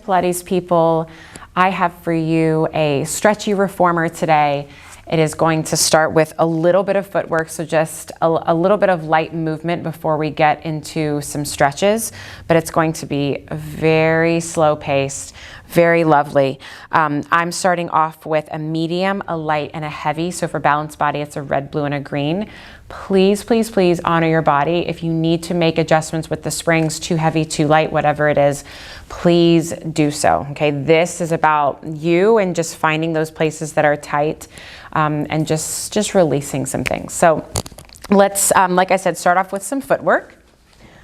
Pilates people, I have for you a stretchy reformer today. It is going to start with a little bit of footwork, so just a little bit of light movement before we get into some stretches, but it's going to be very slow paced, very lovely. I'm starting off with a medium, a light, and a heavy. So for balanced body, it's a red, blue, and a green. Please, please, please honor your body. If you need to make adjustments with the springs, too heavy, too light, whatever it is, please do so, okay? This is about you and just finding those places that are tight and just releasing some things. So let's, like I said, start off with some footwork.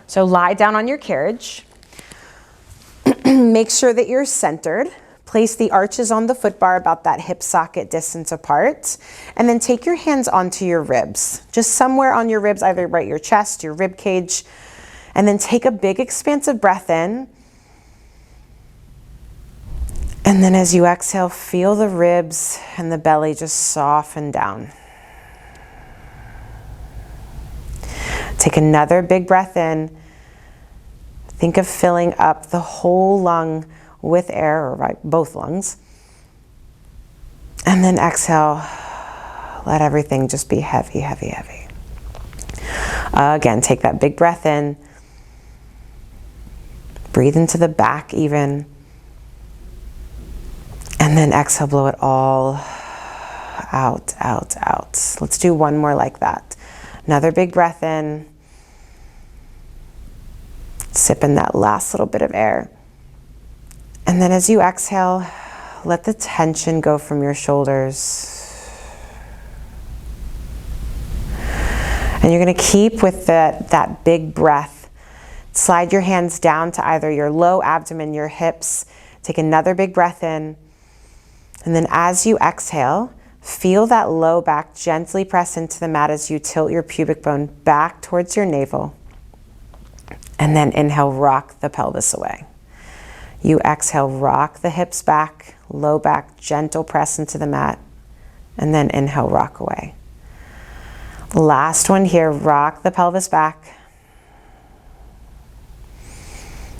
So lie down on your carriage. Make sure that you're centered. Place the arches on the foot bar about that hip socket distance apart. And then take your hands onto your ribs. Just somewhere on your ribs, either right your chest, your rib cage. And then take a big expansive breath in. And then as you exhale, feel the ribs and the belly just soften down. Take another big breath in. Think of filling up the whole lung with air, or right, both lungs. And then exhale, let everything just be heavy, heavy, heavy. Again, take that big breath in. Breathe into the back even. And then exhale, blow it all out, out, out. Let's do one more like that. Another big breath in. Sip in that last little bit of air. And then as you exhale, let the tension go from your shoulders. And you're going to keep with that big breath. Slide your hands down to either your low abdomen, your hips. Take another big breath in. And then as you exhale, feel that low back gently press into the mat as you tilt your pubic bone back towards your navel. And then inhale, rock the pelvis away. You exhale, rock the hips back, low back, gentle press into the mat. And then inhale, rock away. Last one here, rock the pelvis back.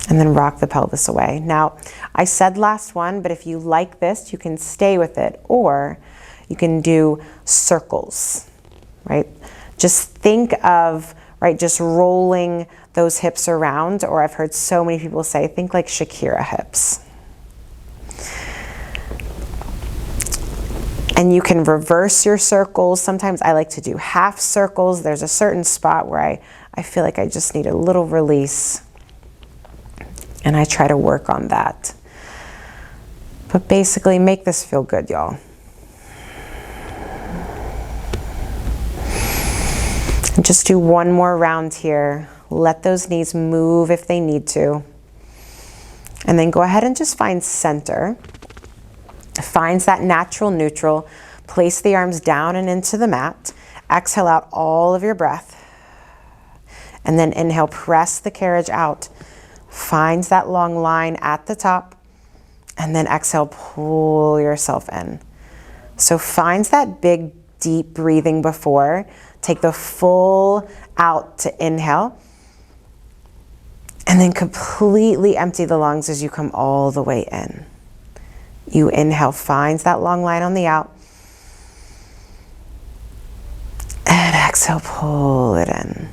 And then rock the pelvis away. Now, I said last one, but if you like this, you can stay with it. Or you can do circles, right? Just think of, right, just rolling those hips around, or I've heard so many people say, think like Shakira hips. And you can reverse your circles. Sometimes I like to do half circles. There's a certain spot where I feel like I just need a little release. And I try to work on that. But basically, make this feel good, y'all. And just do one more round here. Let those knees move if they need to. And then go ahead and just find center. Find that natural neutral. Place the arms down and into the mat. Exhale out all of your breath. And then inhale, press the carriage out. Find that long line at the top. And then exhale, pull yourself in. So find that big, deep breathing before. Take the full out to inhale. And then completely empty the lungs as you come all the way in. You inhale, find that long line on the out. And exhale, pull it in.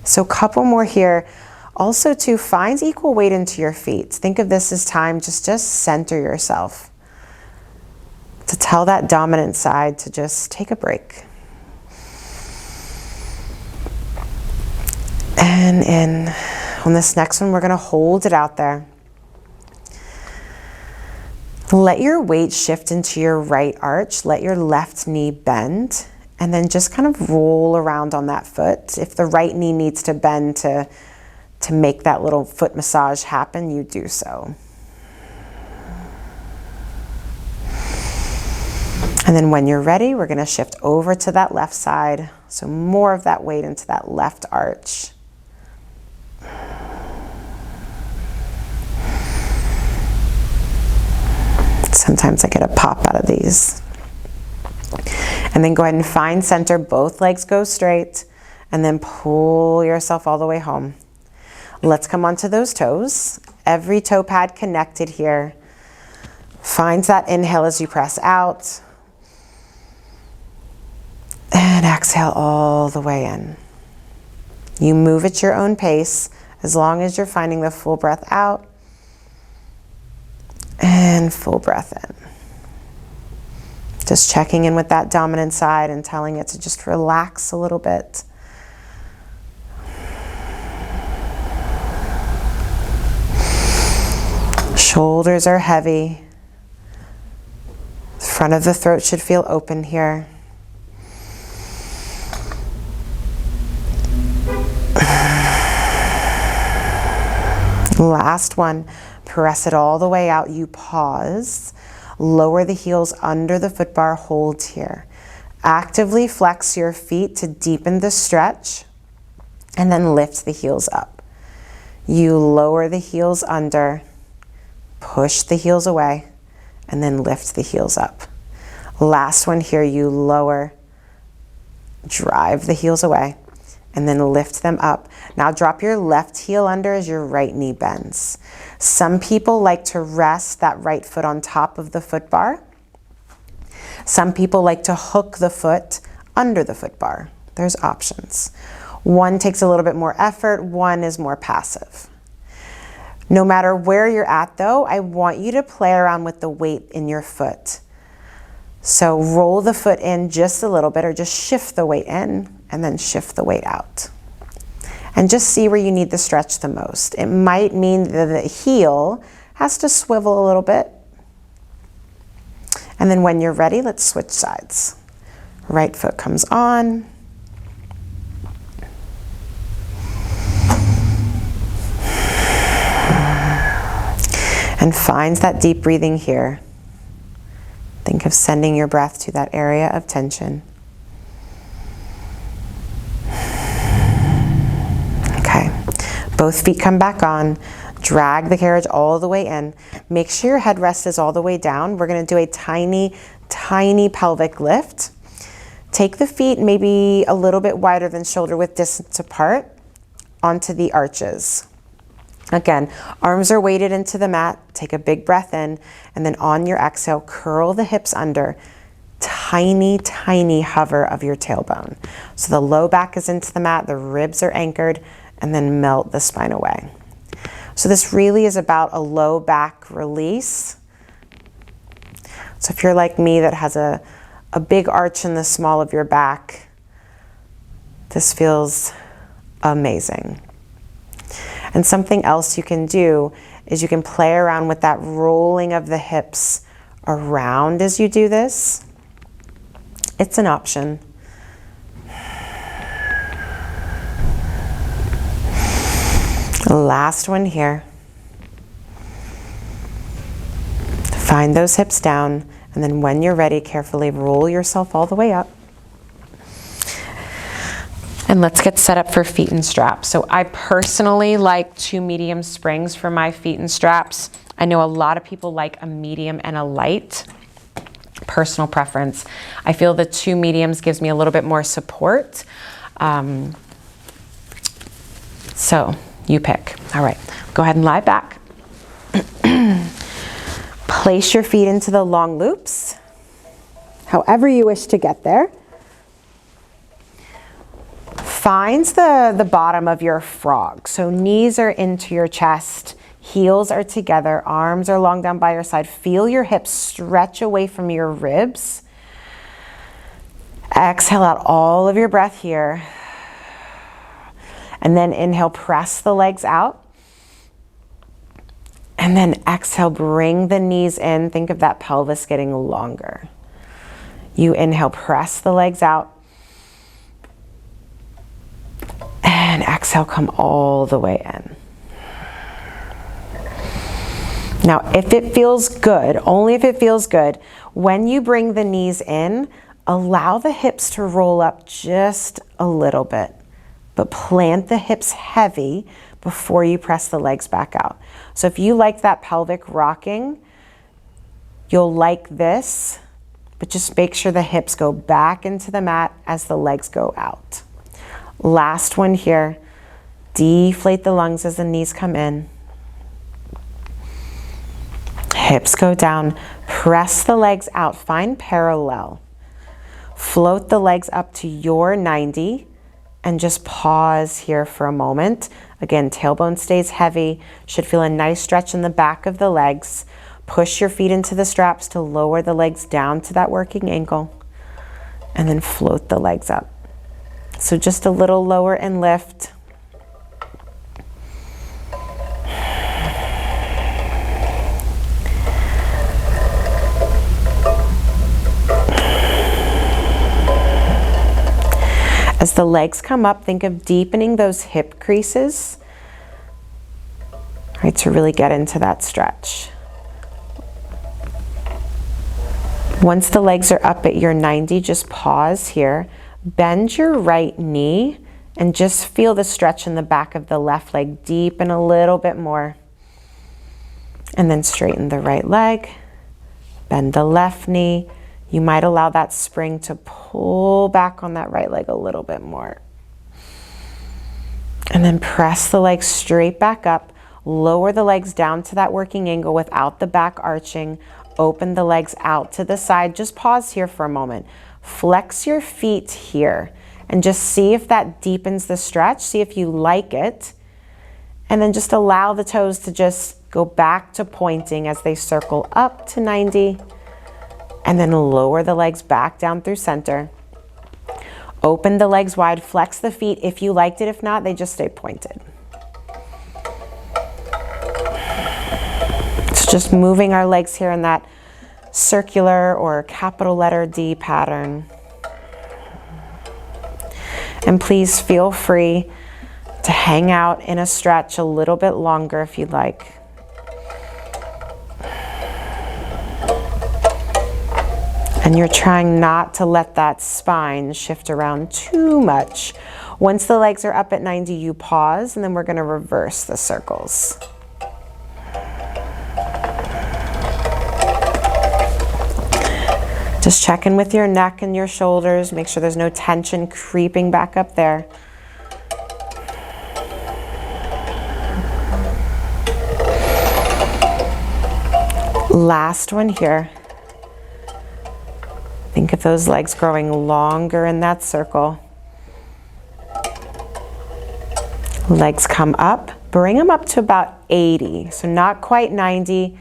So a couple more here. Also to find equal weight into your feet. Think of this as time, just center yourself. To tell that dominant side to just take a break. And in. On this next one, we're going to hold it out there. Let your weight shift into your right arch. Let your left knee bend. And then just kind of roll around on that foot. If the right knee needs to bend to make that little foot massage happen, you do so. And then when you're ready, we're going to shift over to that left side. So more of that weight into that left arch. Sometimes I get a pop out of these. And then go ahead and find center. Both legs go straight. And then pull yourself all the way home. Let's come onto those toes. Every toe pad connected here. Find that inhale as you press out. And exhale all the way in. You move at your own pace as long as you're finding the full breath out and full breath in. Just checking in with that dominant side and telling it to just relax a little bit. Shoulders are heavy. The front of the throat should feel open here. Last one. Press it all the way out. You pause. Lower the heels under the foot bar. Hold here. Actively flex your feet to deepen the stretch. And then lift the heels up. You lower the heels under. Push the heels away. And then lift the heels up. Last one here. You lower. Drive the heels away. And then lift them up. Now drop your left heel under as your right knee bends. Some people like to rest that right foot on top of the foot bar. Some people like to hook the foot under the foot bar. There's options. One takes a little bit more effort, one is more passive. No matter where you're at though, I want you to play around with the weight in your foot. So roll the foot in just a little bit or just shift the weight in and then shift the weight out. And just see where you need the stretch the most. It might mean that the heel has to swivel a little bit. And then when you're ready, let's switch sides. Right foot comes on. And finds that deep breathing here. Think of sending your breath to that area of tension. Okay, both feet come back on. Drag the carriage all the way in. Make sure your headrest is all the way down. We're going to do a tiny, tiny pelvic lift. Take the feet maybe a little bit wider than shoulder width distance apart onto the arches. Again, arms are weighted into the mat. Take a big breath in, and then on your exhale, curl the hips under. Tiny, tiny hover of your tailbone. So the low back is into the mat, the ribs are anchored, and then melt the spine away. So this really is about a low back release. So if you're like me that has a big arch in the small of your back, this feels amazing. And something else you can do is you can play around with that rolling of the hips around as you do this. It's an option. Last one here. Find those hips down, and then when you're ready, carefully roll yourself all the way up. And let's get set up for feet and straps. So I personally like 2 medium springs for my feet and straps. I know a lot of people like a medium and a light. Personal preference. I feel the 2 mediums gives me a little bit more support. So you pick. All right, go ahead and lie back. Place your feet into the long loops, however you wish to get there. Find the bottom of your frog. So knees are into your chest, heels are together, arms are long down by your side. Feel your hips stretch away from your ribs. Exhale out all of your breath here. And then inhale, press the legs out. And then exhale, bring the knees in. Think of that pelvis getting longer. You inhale, press the legs out. And exhale, come all the way in. Now, if it feels good, only if it feels good, when you bring the knees in, allow the hips to roll up just a little bit, but plant the hips heavy before you press the legs back out. So if you like that pelvic rocking, you'll like this, but just make sure the hips go back into the mat as the legs go out. Last one here. Deflate the lungs as the knees come in. Hips go down, press the legs out, find parallel. Float the legs up to your 90 and just pause here for a moment. Again, tailbone stays heavy, should feel a nice stretch in the back of the legs. Push your feet into the straps to lower the legs down to that working ankle, and then float the legs up. So just a little lower and lift. As the legs come up, think of deepening those hip creases, right, to really get into that stretch. Once the legs are up at your 90, just pause here. Bend your right knee and just feel the stretch in the back of the left leg. Deepen a little bit more. And then straighten the right leg. Bend the left knee. You might allow that spring to pull back on that right leg a little bit more. And then press the legs straight back up. Lower the legs down to that working angle without the back arching. Open the legs out to the side. Just pause here for a moment. Flex your feet here and just see if that deepens the stretch. See if you like it. And then just allow the toes to just go back to pointing as they circle up to 90. And then lower the legs back down through center. Open the legs wide, flex the feet if you liked it. If not, they just stay pointed. So just moving our legs here in that circular or capital letter D pattern. And please feel free to hang out in a stretch a little bit longer if you'd like. And you're trying not to let that spine shift around too much. Once the legs are up at 90, you pause, and then we're going to reverse the circles. Just check in with your neck and your shoulders. Make sure there's no tension creeping back up there. Last one here. Think of those legs growing longer in that circle. Legs come up, bring them up to about 80. So not quite 90,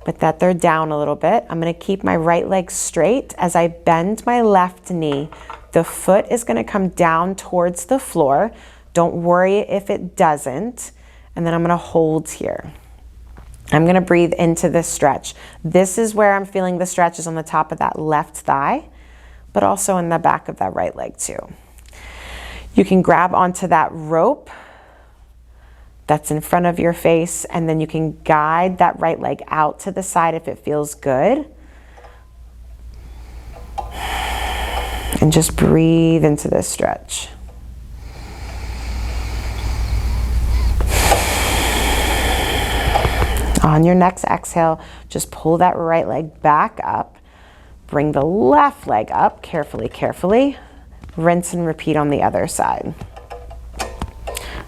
but that they're down a little bit. I'm gonna keep my right leg straight as I bend my left knee. The foot is gonna come down towards the floor. Don't worry if it doesn't. And then I'm gonna hold here. I'm gonna breathe into this stretch. This is where I'm feeling the stretch is on the top of that left thigh, but also in the back of that right leg too. You can grab onto that rope that's in front of your face, and then you can guide that right leg out to the side if it feels good. And just breathe into this stretch. On your next exhale, just pull that right leg back up. Bring the left leg up, carefully, carefully. Rinse and repeat on the other side.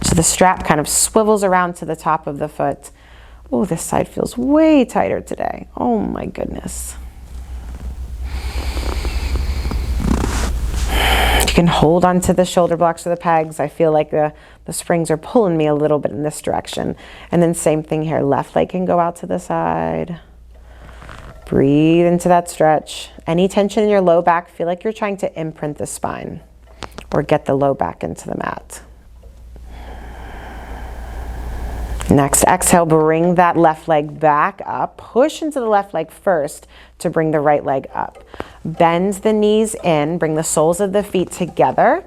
So the strap kind of swivels around to the top of the foot. Oh, this side feels way tighter today. Oh my goodness. You can hold onto the shoulder blocks or the pegs. I feel like the springs are pulling me a little bit in this direction. And then same thing here. Left leg can go out to the side. Breathe into that stretch. Any tension in your low back, feel like you're trying to imprint the spine or get the low back into the mat. Next exhale, bring that left leg back up. Push into the left leg first to bring the right leg up. Bend the knees in, bring the soles of the feet together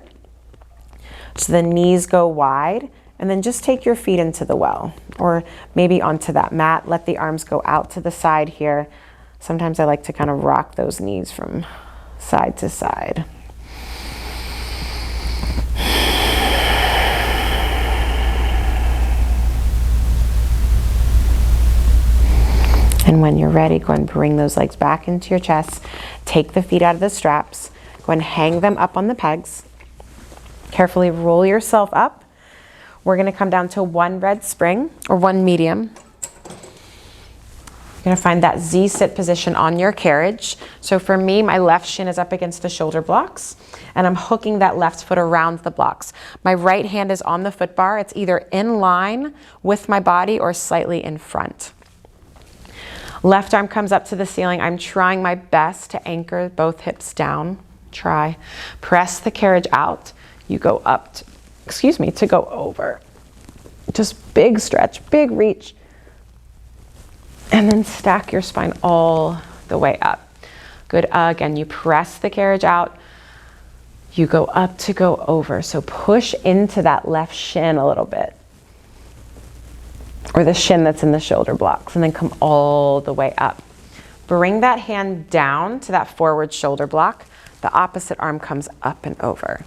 so the knees go wide, and then just take your feet into the well or maybe onto that mat. Let the arms go out to the side here. Sometimes I like to kind of rock those knees from side to side. And when you're ready, go and bring those legs back into your chest. Take the feet out of the straps. Go and hang them up on the pegs. Carefully roll yourself up. We're gonna come down to one red spring or one medium. You're You're gonna find that Z sit position on your carriage. So for me, my left shin is up against the shoulder blocks, and I'm hooking that left foot around the blocks. My right hand is on the foot bar. It's either in line with my body or slightly in front. Left arm comes up to the ceiling. I'm trying my best to anchor both hips down. Try. Press the carriage out. You go up, to go over. Just big stretch, big reach. And then stack your spine all the way up. Good. Again, you press the carriage out. You go up to go over. So push into that left shin a little bit, or the shin that's in the shoulder blocks, and then come all the way up. Bring that hand down to that forward shoulder block. The opposite arm comes up and over.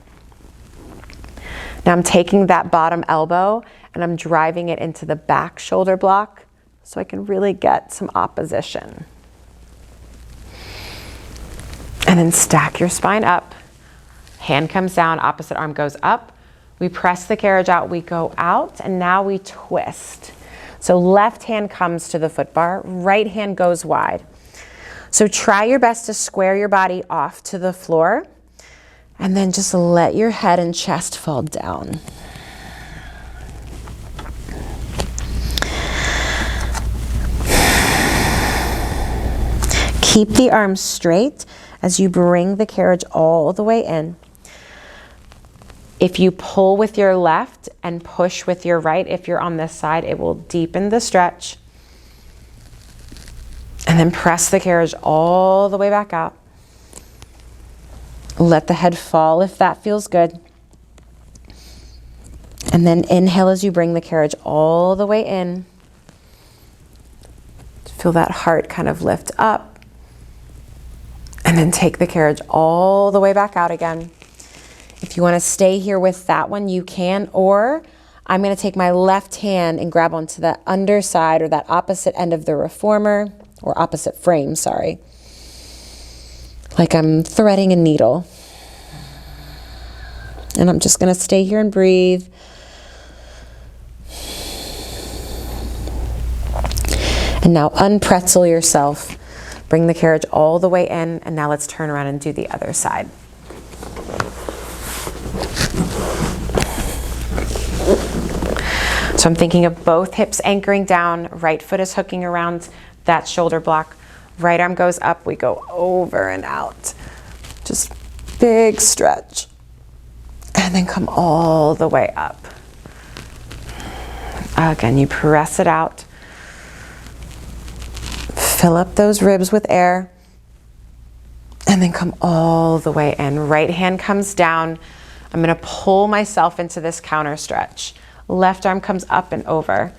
Now I'm taking that bottom elbow and I'm driving it into the back shoulder block so I can really get some opposition. And then stack your spine up. Hand comes down, opposite arm goes up. We press the carriage out, we go out, and now we twist. So left hand comes to the foot bar, right hand goes wide. So try your best to square your body off to the floor, and then just let your head and chest fall down. Keep the arms straight as you bring the carriage all the way in. If you pull with your left and push with your right, if you're on this side, it will deepen the stretch. And then press the carriage all the way back out. Let the head fall if that feels good. And then inhale as you bring the carriage all the way in. Feel that heart kind of lift up. And then take the carriage all the way back out again. If you want to stay here with that one, you can, or I'm going to take my left hand and grab onto the underside or that opposite end of the reformer, or opposite frame, sorry. Like I'm threading a needle. And I'm just going to stay here and breathe. And now unpretzel yourself. Bring the carriage all the way in, and now let's turn around and do the other side. So I'm thinking of both hips anchoring down, right foot is hooking around that shoulder block, right arm goes up, we go over and out. Just big stretch. And then come all the way up. Again, you press it out. Fill up those ribs with air, and then come all the way in. Right hand comes down. I'm going to pull myself into this counter stretch. Left arm comes up and over.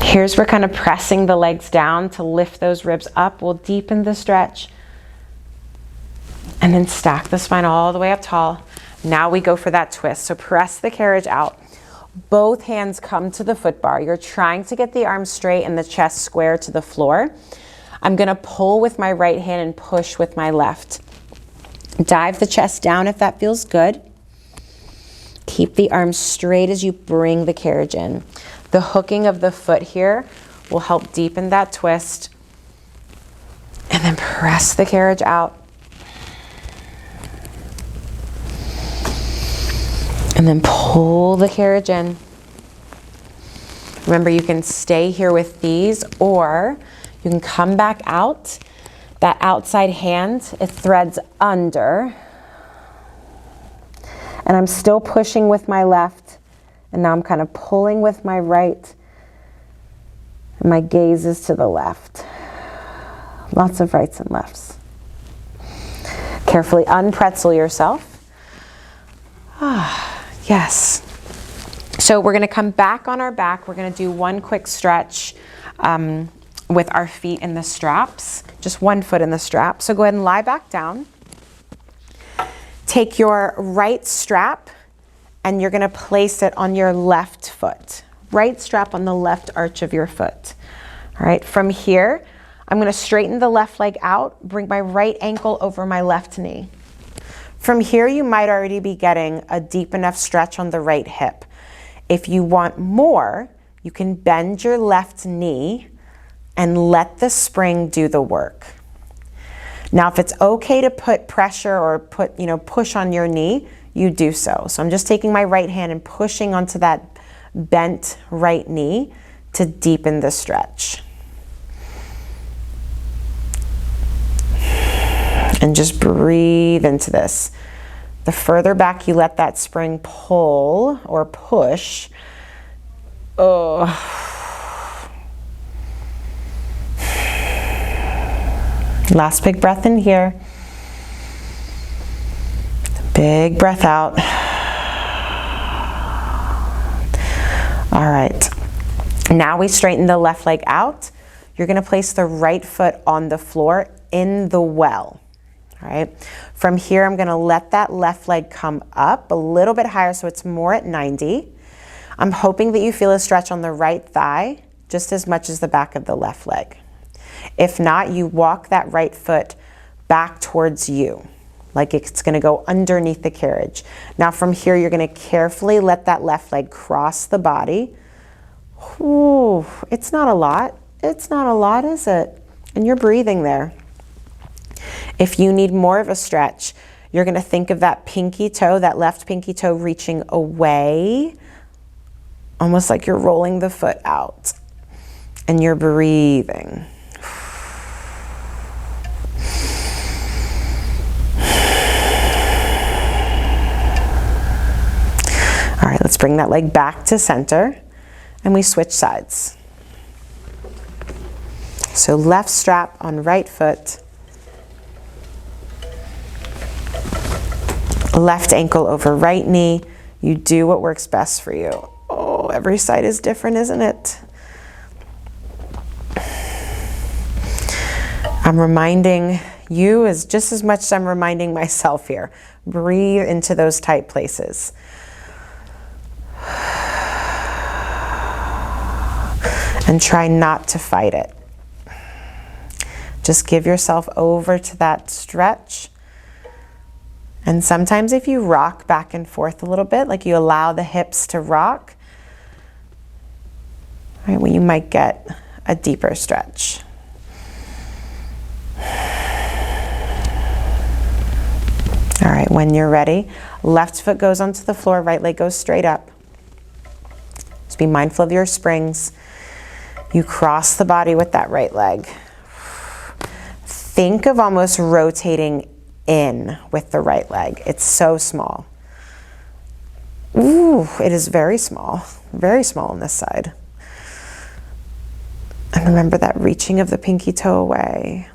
Here's where kind of pressing the legs down to lift those ribs up will deepen the stretch. And then stack the spine all the way up tall. Now we go for that twist. So press the carriage out. Both hands come to the foot bar. You're trying to get the arms straight and the chest square to the floor. I'm going to pull with my right hand and push with my left. Dive the chest down if that feels good. Keep the arms straight as you bring the carriage in. The hooking of the foot here will help deepen that twist. And then press the carriage out. And then pull the carriage in. Remember, you can stay here with these, or you can come back out. That outside hand, it threads under. And I'm still pushing with my left. And now I'm kind of pulling with my right. And my gaze is to the left. Lots of rights and lefts. Carefully unpretzel yourself. Yes. So we're going to come back on our back. We're going to do one quick stretch with our feet in the straps. Just one foot in the strap. So go ahead and lie back down. Take your right strap and you're going to place it on your left foot. Right strap on the left arch of your foot. All right. From here, I'm going to straighten the left leg out, bring my right ankle over my left knee. From here, you might already be getting a deep enough stretch on the right hip. If you want more, you can bend your left knee and let the spring do the work. Now, if it's okay to put pressure or push on your knee, you do so. So I'm just taking my right hand and pushing onto that bent right knee to deepen the stretch. And just breathe into this. The further back you let that spring pull or push, last big breath in here. Big breath out. All right. Now we straighten the left leg out. You're going to place the right foot on the floor in the well. All right. From here, I'm going to let that left leg come up a little bit higher so it's more at 90. I'm hoping that you feel a stretch on the right thigh just as much as the back of the left leg. If not, you walk that right foot back towards you, like it's going to go underneath the carriage. Now from here, you're going to carefully let that left leg cross the body. Ooh, it's not a lot. It's not a lot, is it? And you're breathing there. If you need more of a stretch, you're going to think of that pinky toe, that left pinky toe reaching away, almost like you're rolling the foot out. And you're breathing. All right, let's bring that leg back to center and we switch sides. So left strap on right foot, left ankle over right knee. You do what works best for you. Oh, every side is different, isn't it? I'm reminding you as just as much as I'm reminding myself here. Breathe into those tight places. And try not to fight it. Just give yourself over to that stretch. And sometimes if you rock back and forth a little bit, like you allow the hips to rock, right, well, you might get a deeper stretch. All right, when you're ready, left foot goes onto the floor, right leg goes straight up. Just be mindful of your springs. You cross the body with that right leg. Think of almost rotating in with the right leg. It's so small. Ooh, it is very small on this side. And remember that reaching of the pinky toe away.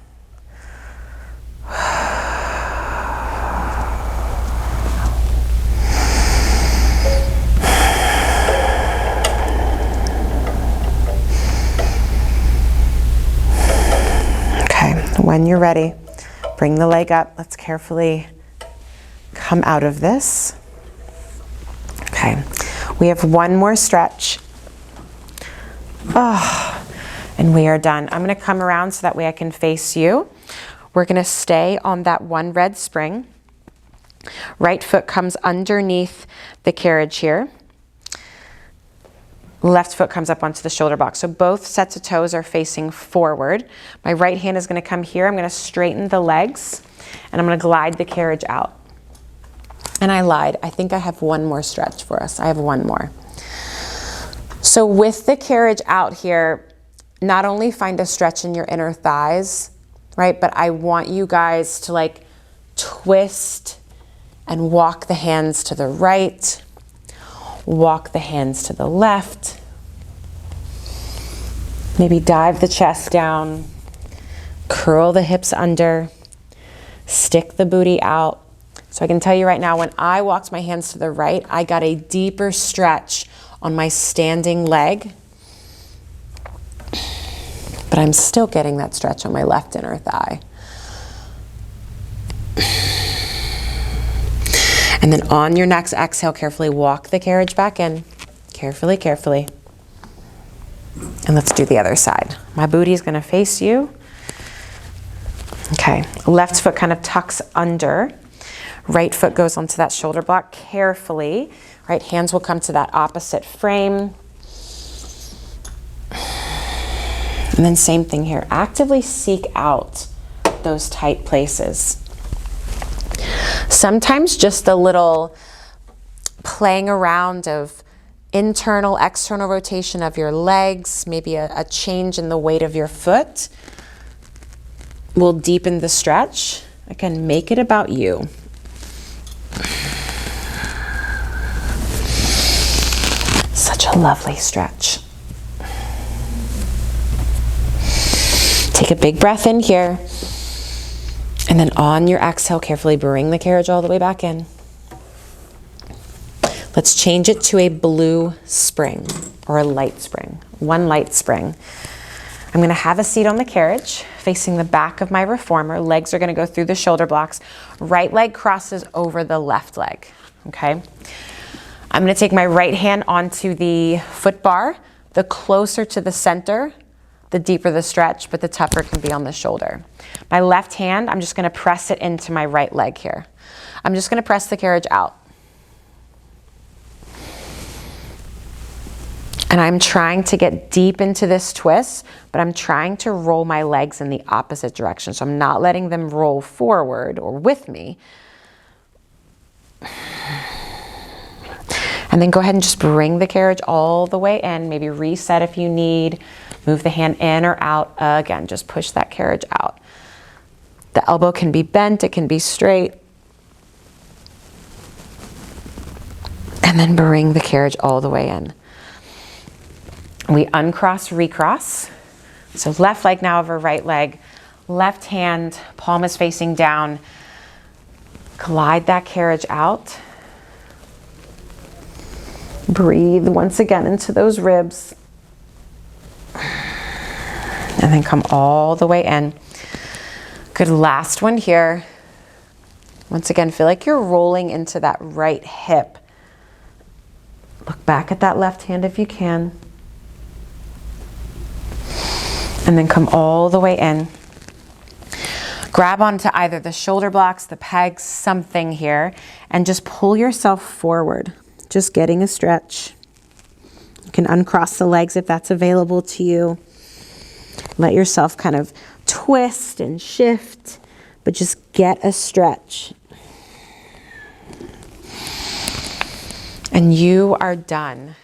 When you're ready, bring the leg up. Let's carefully come out of this. Okay, we have one more stretch. And we are done. I'm going to come around so that way I can face you. We're going to stay on that one red spring. Right foot comes underneath the carriage here. Left foot comes up onto the shoulder box. So both sets of toes are facing forward. My right hand is going to come here. I'm going to straighten the legs and I'm going to glide the carriage out. And I lied. I think I have one more stretch for us. I have one more. So with the carriage out here, not only find a stretch in your inner thighs, right? But I want you guys to like twist and walk the hands to the right. Walk the hands to the left. Maybe dive the chest down. Curl the hips under. Stick the booty out. So I can tell you right now, when I walked my hands to the right, I got a deeper stretch on my standing leg. But I'm still getting that stretch on my left inner thigh. And then on your next exhale, carefully walk the carriage back in. Carefully, carefully. And let's do the other side. My booty is going to face you. Okay, left foot kind of tucks under. Right foot goes onto that shoulder block. Carefully Right, hands will come to that opposite frame. And then same thing here, actively seek out those tight places. Sometimes just a little playing around of internal, external rotation of your legs, maybe a change in the weight of your foot will deepen the stretch. Again, make it about you. Such a lovely stretch. Take a big breath in here. And then on your exhale, carefully bring the carriage all the way back in. Let's change it to a blue spring or a light spring, one light spring. I'm gonna have a seat on the carriage facing the back of my reformer. Legs are gonna go through the shoulder blocks. Right leg crosses over the left leg, okay? I'm gonna take my right hand onto the foot bar. The closer to the center, the deeper the stretch, but the tougher can be on the shoulder. My left hand, I'm just gonna press it into my right leg here. I'm just gonna press the carriage out. And I'm trying to get deep into this twist, but I'm trying to roll my legs in the opposite direction. So I'm not letting them roll forward or with me. And then go ahead and just bring the carriage all the way in, maybe reset if you need, move the hand in or out. Again, just push that carriage out. The elbow can be bent, it can be straight. And then bring the carriage all the way in. We uncross, recross. So left leg now over right leg, left hand, palm is facing down. Glide that carriage out. Breathe once again into those ribs. And then come all the way in. Good, last one here. Once again, feel like you're rolling into that right hip. Look back at that left hand if you can. And then come all the way in. Grab onto either the shoulder blocks, the pegs, something here, and just pull yourself forward. Just getting a stretch. You can uncross the legs if that's available to you. Let yourself kind of twist and shift, but just get a stretch. And you are done.